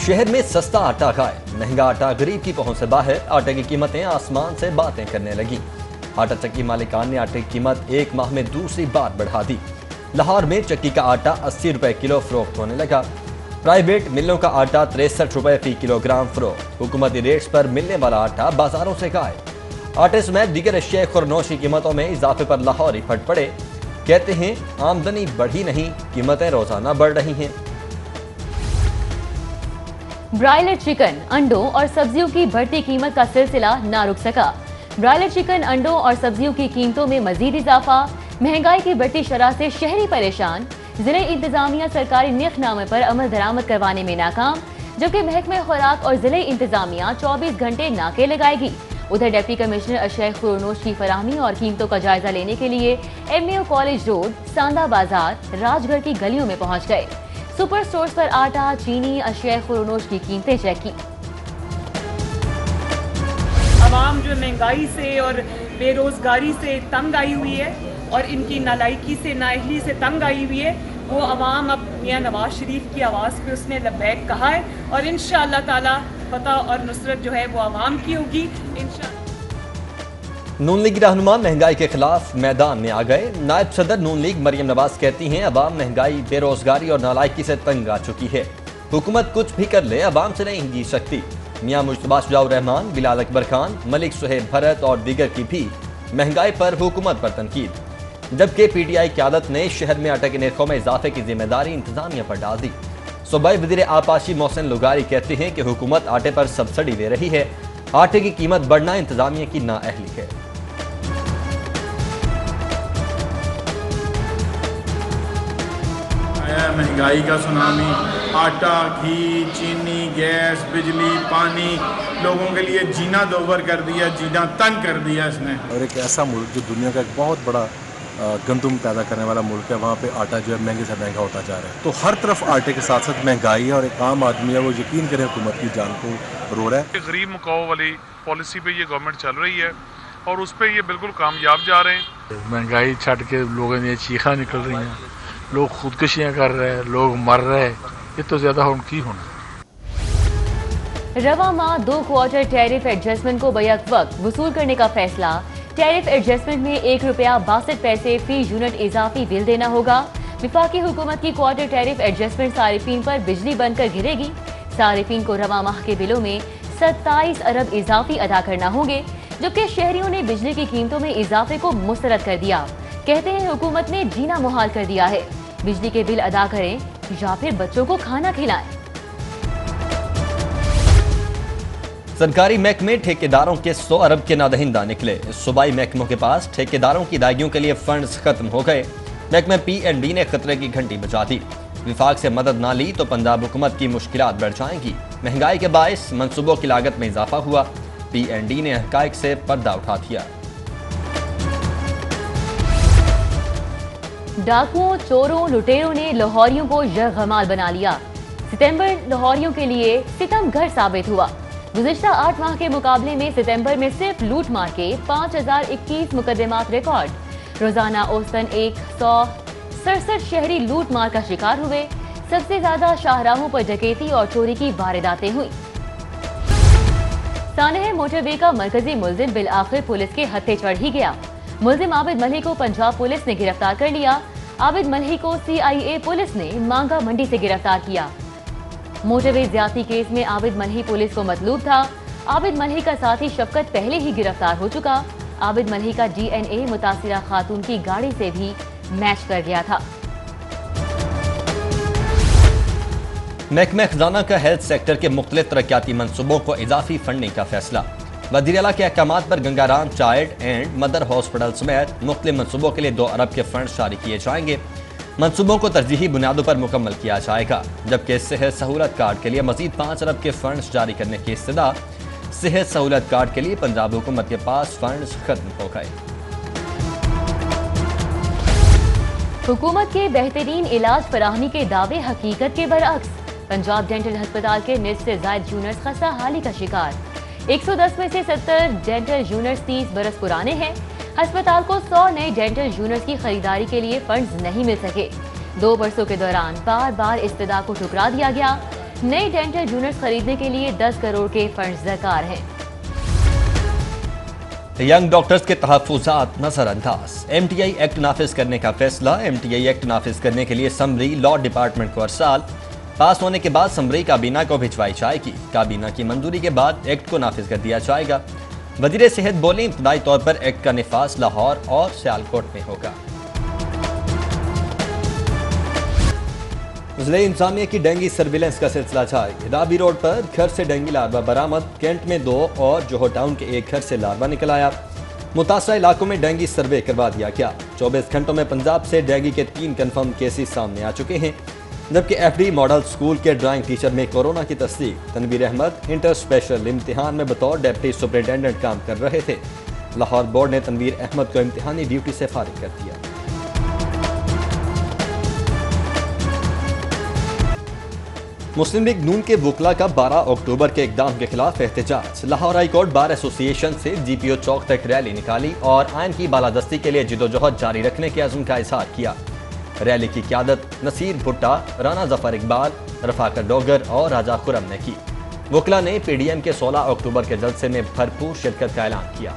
शहर में सस्ता आटा गायब, महंगा आटा गरीब की पहुंच से बाहर, आटे की कीमतें आसमान से बातें करने लगी। आटा चक्की मालिकान ने आटे की कीमत एक माह में दूसरी बार बढ़ा दी। लाहौर में चक्की का आटा 80 रुपए किलो फरोख्त होने लगा। प्राइवेट मिलों का आटा 63 रुपए फी किलोग्राम फरोख्त। हुकूमती रेट्स पर मिलने वाला आटा बाजारों से गायब। आटे समेत दीगर अशिया खुरनोश की कीमतों में इजाफे पर लाहौरी फट पड़े। कहते हैं आमदनी बढ़ी नहीं, कीमतें रोजाना बढ़ रही हैं। ब्रायलर चिकन, अंडों और सब्जियों की बढ़ती कीमत का सिलसिला ना रुक सका। ब्रायलर चिकन, अंडों और सब्जियों की कीमतों में मजीद इजाफा, महंगाई की बढ़ती शरह से शहरी परेशान। जिले इंतजामिया सरकारी निर्खनामे पर अमल दरामद करवाने में नाकाम, जबकि महकमे खुराक और जिले इंतजामिया 24 घंटे नाके लगाएगी। उधर डिप्टी कमिश्नर अशिया खुरनोश की फराहमी और कीमतों का जायजा लेने के लिए MAO कॉलेज रोड, सांदा बाजार, राजगढ़ की गलियों में पहुंच गए। सुपर स्टोर्स पर आटा, चीनी, अशिया खुरनोश की कीमतें चेक की। आवाम जो महंगाई से और बेरोजगारी से तंग आई हुई है और इनकी नालायकी से, नाअहली से तंग आई हुई है, वो आवाम अब मियां नवाज शरीफ की आवाज़ पे उसने लब्बैक कहा है और इंशाअल्लाह ताला फतह और नुसरत जो है वो आवाम की होगी इंशाअल्लाह। नून लीग रहनुमा महंगाई के खिलाफ मैदान में आ गए। नायब सदर नून लीग मरियम नवाज कहती हैं अवाम महंगाई, बेरोजगारी और नालायकी से तंग आ चुकी है। हुकूमत कुछ भी कर ले, अवाम से नहीं जीत सकती। मियां मुश्तबा शुजाउर रहमान, बिलाल अकबर खान, मलिक सुहेब भरत और दीगर की भी महंगाई पर हुकूमत पर तनकीद। जबकि PTI क़यादत ने शहर में आटे के निर्खों में इजाफे की जिम्मेदारी इंतजामिया पर डाल दी। सूबाई वज़ीर आपाशी मोहसिन लुगारी कहते हैं कि हुकूमत आटे पर सब्सिडी दे रही है। आटे की कीमत बढ़ना इंतजामिया की नाअहली है। महंगाई का सुनामी, आटा, घी, चीनी, गैस, बिजली, पानी, लोगों के लिए जीना दोबर कर दिया, जीना तंग कर दिया इसने। और एक ऐसा मुल्क जो दुनिया का एक बहुत बड़ा गंदम पैदा करने वाला मुल्क है, वहाँ पे आटा जो है महंगे से महंगा होता जा रहा है। तो हर तरफ आटे के साथ साथ महंगाई है और एक आम आदमी है वो यकीन करे हुकूमत की जान को रो रहा है। गरीब मुकाओ वाली पॉलिसी पे ये गवर्नमेंट चल रही है और उस पर ये बिल्कुल कामयाब जा रहे हैं। महंगाई छड़ के लोगों ने चीखा निकल रही हैं, लोग खुदकुशियाँ कर रहे हैं, लोग मर रहे हैं, ये तो ज्यादा उनकी होना। रवा माह 2 क्वार्टर टैरिफ एडजस्टमेंट को बैक वक्त वसूल करने का फैसला। टैरिफ एडजस्टमेंट में 1 रुपया 62 पैसे फी यूनिट इजाफी बिल देना होगा। विफाकी हुकूमत की क्वार्टर टैरिफ एडजस्टमेंट सारिफीन पर बिजली बनकर गिरेगी। सारिफीन को रवा माह के बिलों में 27 अरब इजाफी अदा करना होंगे, जबकि शहरियों ने बिजली की कीमतों में इजाफे को मुस्तरद कर दिया। कहते हैं हुकूमत ने जीना मुहाल कर दिया है। बिजली के बिल अदा करें या फिर बच्चों को खाना खिलाएं। सरकारी महकमे ठेकेदारों के 100 अरब के नादहिंदा निकले। सूबाई महकमों के पास ठेकेदारों की अदायगियों के लिए फंड्स खत्म हो गए। महकमे P&D ने खतरे की घंटी बजा दी। विफाक से मदद ना ली तो पंजाब हुकूमत की मुश्किलात बढ़ जाएंगी। महंगाई के बायस मंसूबों की लागत में इजाफा हुआ। P&D ने हकायक से पर्दा उठा दिया। डाकुओं, चोरों, लुटेरों ने लाहौरियों को यरगमाल बना लिया। सितंबर लाहौरियों के लिए सितमघर साबित हुआ। गुज़िश्ता 8 माह के मुकाबले में सितंबर में सिर्फ लूट मार के 5021 मुकदमात रिकॉर्ड। रोजाना औसतन 167 शहरी लूट मार का शिकार हुए। सबसे ज्यादा शाहराहों पर डकैती और चोरी की वारदातें हुई। सानेह मोटरवे का मरकजी मुलजिम बिल आखिर पुलिस के हत्थे चढ़ ही गया। मुलजिम आबिद मल्ही को पंजाब पुलिस ने गिरफ्तार कर लिया। आबिद मल्ही को CIA पुलिस ने मांगा मंडी से गिरफ्तार किया। मोटरवे ज्यादती केस में आबिद मल्ही पुलिस को मतलूब था। आबिद मल्ही का साथी शफकत पहले ही गिरफ्तार हो चुका। आबिद मल्ही का DNA मुतासिरा खातून की गाड़ी से भी मैच कर गया था। महकमा खजाना का हेल्थ सेक्टर के मुख्तलिफ तरक्याती मंसूबों को इजाफी फंडिंग का फैसला। वज़ीर आला के अहकामात पर Gangaram child and mother hospital समेत मुख्तलिफ मंसूबों के लिए 2 अरब के फंड जारी किए जाएंगे। मंसूबों को तरजीही बुनियादों पर मुकम्मल किया जाएगा, जबकि सेहत सहूलत कार्ड के लिए मजीद 5 अरब के फंड जारी करने की इस्तदा। सेहत सहूलत कार्ड के लिए पंजाब हुकूमत के पास फंड खत्म हो गए। हुकूमत के बेहतरीन इलाज फराहमी के दावे हकीकत के बरअक्स। पंजाब डेंटल अस्पताल के निस्फ से जायद यूनिट्स खस्ता हाली का शिकार। 110 में से 70 डेंटल यूनिट्स 30 बरस पुराने हैं। अस्पताल को 100 नए डेंटल यूनिट्स की खरीदारी के लिए फंड्स नहीं मिल सके। 2 बरसों के दौरान बार बार इस्तदा को ठुकरा दिया गया। नए डेंटल यूनिट्स खरीदने के लिए 10 करोड़ के फंड्स दरकार हैं। यंग डॉक्टर्स के तहफ्फुज़ात नजरअंदाज। MTI एक्ट नाफिज करने का फैसला। MTI एक्ट नाफिज करने के लिए समरी लॉ डिपार्टमेंट को अरसाल। पास होने के बाद समरी काबीना को भिजवाई जाएगी। काबीना की मंजूरी के बाद एक्ट को नाफिज कर दिया जाएगा। वजीर सेहत बोले, इब्तदाई तौर पर एक्ट का निफाज लाहौर और सियालकोट में होगा। ज़िले इंतजामिया की डेंगू सर्विलेंस का सिलसिला जारी। राबी रोड पर घर से डेंगू लार्वा बरामद। कैंट में 2 और जोहर टाउन के एक घर से लार्वा निकल आया। मुतासरा इलाकों में डेंगू सर्वे करवा दिया गया। 24 घंटों में पंजाब से डेंगू के 3 कन्फर्म केसेस सामने आ चुके हैं, जबकि FD मॉडल स्कूल के ड्राइंग टीचर में कोरोना की तस्दीक। तनवीर अहमद इंटर स्पेशल इम्तिहान में बतौर डिप्टी सुपरिटेंडेंट काम कर रहे थे। लाहौर बोर्ड ने तनवीर अहमद को इम्तिहानी ड्यूटी से फारिग कर दिया। मुस्लिम लीग नून के वकला का 12 अक्टूबर के इकदाम के खिलाफ एहतजाज। Lahore high court bar association से GPO चौक तक रैली निकाली और आइन की बालादस्ती के लिए जिदोजहद जारी रखने के अज़्म का इजहार किया। रैली की क़यादत नसीर भुट्टा, राना जफर इकबाल, रफाकर डोगर और राजा खुरम ने की। वकला ने PDM के 16 अक्टूबर के जलसे में भरपूर शिरकत का ऐलान किया।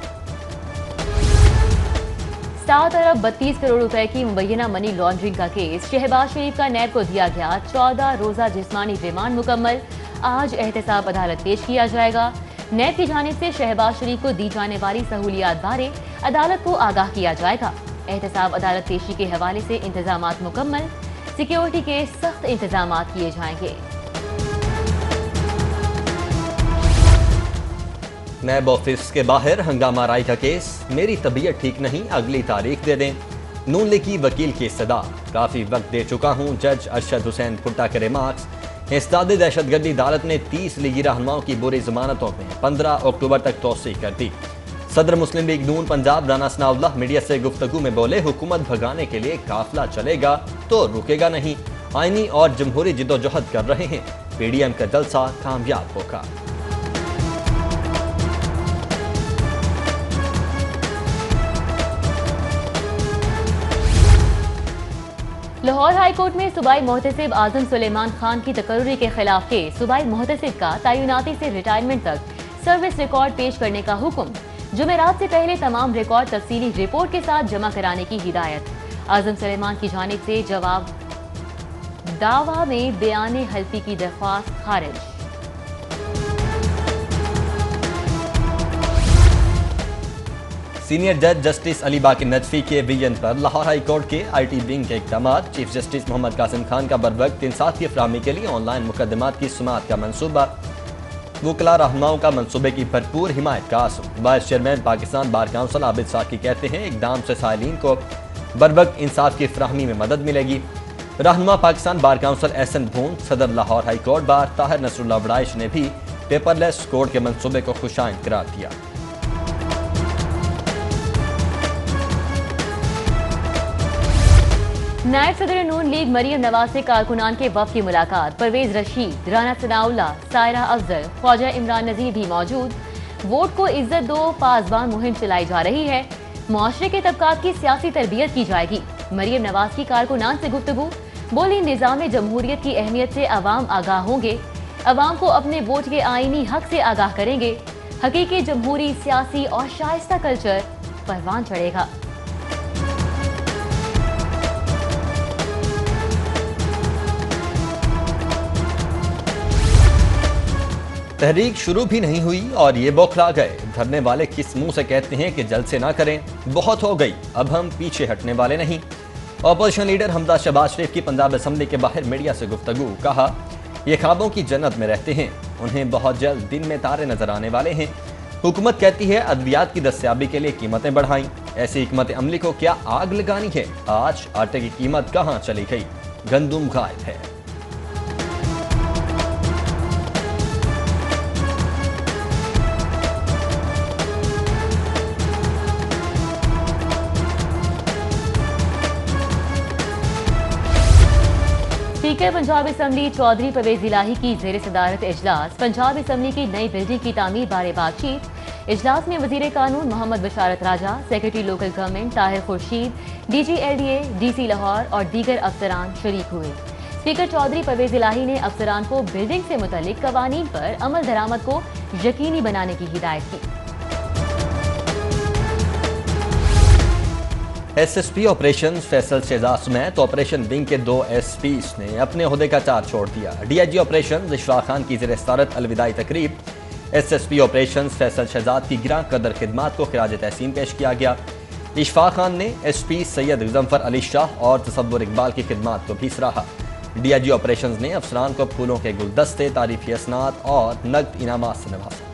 7 अरब 32 करोड़ रुपए की मुबैना मनी लॉन्ड्रिंग का केस। शहबाज शरीफ का नैब को दिया गया 14 रोजा जिस्मानी रिमांड मुकम्मल। आज एहतसाब अदालत पेश किया जाएगा। नैब की जानिब से शहबाज शरीफ को दी जाने वाली सहूलियात बारे अदालत को आगाह किया जाएगा। एहतसाब अदालत पेशी के हवाले से इंतजामात मुकम्मल। सिक्योरिटी के सख्त इंतजामात किए जाएंगे। नैब ऑफिस के बाहर हंगामा राय का केस। मेरी तबीयत ठीक नहीं, अगली तारीख दे दें। नून लीग की वकील की सदा। काफी वक्त दे चुका हूं, जज अरशद हुसैन भुट्टा के रिमार्क्स। इस्ताद दहशतगर्दी अदालत ने 30 लीगी रहनुमाओं की बुरी जमानतों में 15 अक्टूबर तक तोसी कर दी। सदर मुस्लिम लीग नून पंजाब राना सनाउल्लाह मीडिया से गुफ्तगू में बोले, हुकूमत भगाने के लिए काफिला चलेगा तो रुकेगा नहीं। आईनी और जमहूरी जिदोजहद कर रहे हैं। PDM का जलसा कामयाब होगा। लाहौर हाई कोर्ट में सूबाई मोहतसिब आजम सुलेमान खान की तकर्री के खिलाफ केस। सूबाई मोहतसिब का तैनाती से रिटायरमेंट तक सर्विस रिकॉर्ड पेश करने का हुक्म। जुमेरात से पहले तमाम रिकॉर्ड तफसीली रिपोर्ट के साथ जमा कराने की हिदायत। आजम सुलेमान की जानिब से जवाब दावा में बयान हल्फी की दरख्वास्त खारिज। सीनियर जज जस्टिस अली बाकी नजफी के विजन पर लाहौर हाई कोर्ट के IT विंग के इक़दाम। चीफ जस्टिस मोहम्मद कासिम खान का बरवक्त इंसाफ की फराहमी के लिए ऑनलाइन मुकदमात की सुमात का मनसूबा। वकला रहनुमाओं का मनसूबे की भरपूर हिमायत का आसम। Vice chairman Pakistan bar council Abid Saqi कहते हैं, इक़दाम से साइलिन को बरवक्त इंसाफ की फराहमी में मदद मिलेगी। रहनुमा पाकिस्तान बार काउंसिल एहसन भून, सदर Lahore high court bar Tahir Nasrallah वड़ाइश ने भी पेपरलेस कोर्ट के मनसूबे को खुशाइंद करार दिया। नायब सदर नून लीग मरियम नवाज से कारकुनान के वफ़द की मुलाकात। परवेज रशीद, राना सनाउल्लाह, सायरा अफजल, ख्वाजा इमरान नज़ीर भी मौजूद। वोट को इज्जत दो पासबान मुहिम चलाई जा रही है। मुआशरे के तबकात की सियासी तरबियत की जाएगी। मरियम नवाज की कारकुनान से गुफ्तगू। बोली, निज़ाम जमहूरियत की अहमियत से अवाम आगाह होंगे। अवाम को अपने वोट के आईनी हक से आगाह करेंगे। हकीकी जमहूरी, सियासी और शाइस्ता कल्चर परवान चढ़ेगा। तहरीक शुरू भी नहीं हुई और ये बौखला गए। धरने वाले किस मुंह से कहते हैं कि जलसे ना करें, बहुत हो गई, अब हम पीछे हटने वाले नहीं। अपोजिशन लीडर हमजा शहबाज शरीफ की पंजाब असम्बली के बाहर मीडिया से गुफ्तगू। कहा, ये ख्वाबों की जन्नत में रहते हैं, उन्हें बहुत जल्द दिन में तारे नजर आने वाले हैं। हुकूमत कहती है अद्वियात की दस्तयाबी के लिए कीमतें बढ़ाई। ऐसी हिकमत अमली को क्या आग लगानी है? आज आटे की कीमत कहाँ चली गई? गंदुम गायब है। स्पीकर पंजाब असम्बली चौधरी परवेज इलाही की जेर सदारत इजलास। पंजाब असम्बली की नई बिल्डिंग की तामीर बारे बातचीत। इजलास में वजीर कानून Muhammad Basharat Raja, secretary local government Tahir Khurshid, DG LDA, DC Lahore और दीगर अफसरान शरीक हुए। स्पीकर चौधरी परवेज इलाही ने अफसरान को बिल्डिंग से मुतल्लिक कवानीन पर अमल दरामद को यकीनी बनाने की हिदायत की। एसएसपी ऑपरेशन फैसल शहजाद समेत ऑपरेशन विंग के 2 एसपीज ने अपने ओहदे का चार्ज छोड़ दिया। डीआईजी ऑपरेशन इशफाक खान की ज़ेर सदारत अलविदाई तकरीब एसएसपी ऑपरेशन फैसल शहजाद की गिरां कदर खिदमात को खिराज तहसीन पेश किया गया। इशफाक खान ने एसपी सैयद गजम्फर अली शाह और तसव्वुर इकबाल की खिदमात को भी सराहा। डीआईजी ऑपरेशन ने अफसरान को फूलों के गुलदस्ते, तारीफी असनाद और नकद इनामात से नवाजा।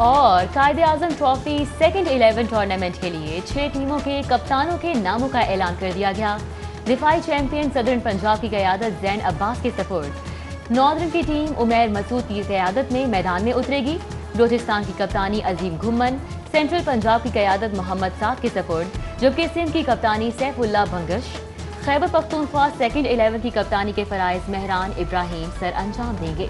और कायदे आजम ट्रॉफी सेकंड 11 टूर्नामेंट के लिए 6 टीमों के कप्तानों के नामों का ऐलान कर दिया गया। दिफाई चैंपियन सदर्न पंजाब की क़यादत ज़ैन अब्बास के सपोर्ट, नॉर्दर्न की टीम उमैर मसूद की क़यादत में मैदान में उतरेगी। बलोचिस्तान की कप्तानी अजीम घुम्मन, सेंट्रल पंजाब की क़यादत मोहम्मद साद के सपोर्ट, जबकि सिंध की कप्तानी सैफुल्लाह बंगश, खैबर पख्तूनख्वा सेकंड 11 की कप्तानी के फ़राइज़ महरान इब्राहिम सर अंजाम देंगे।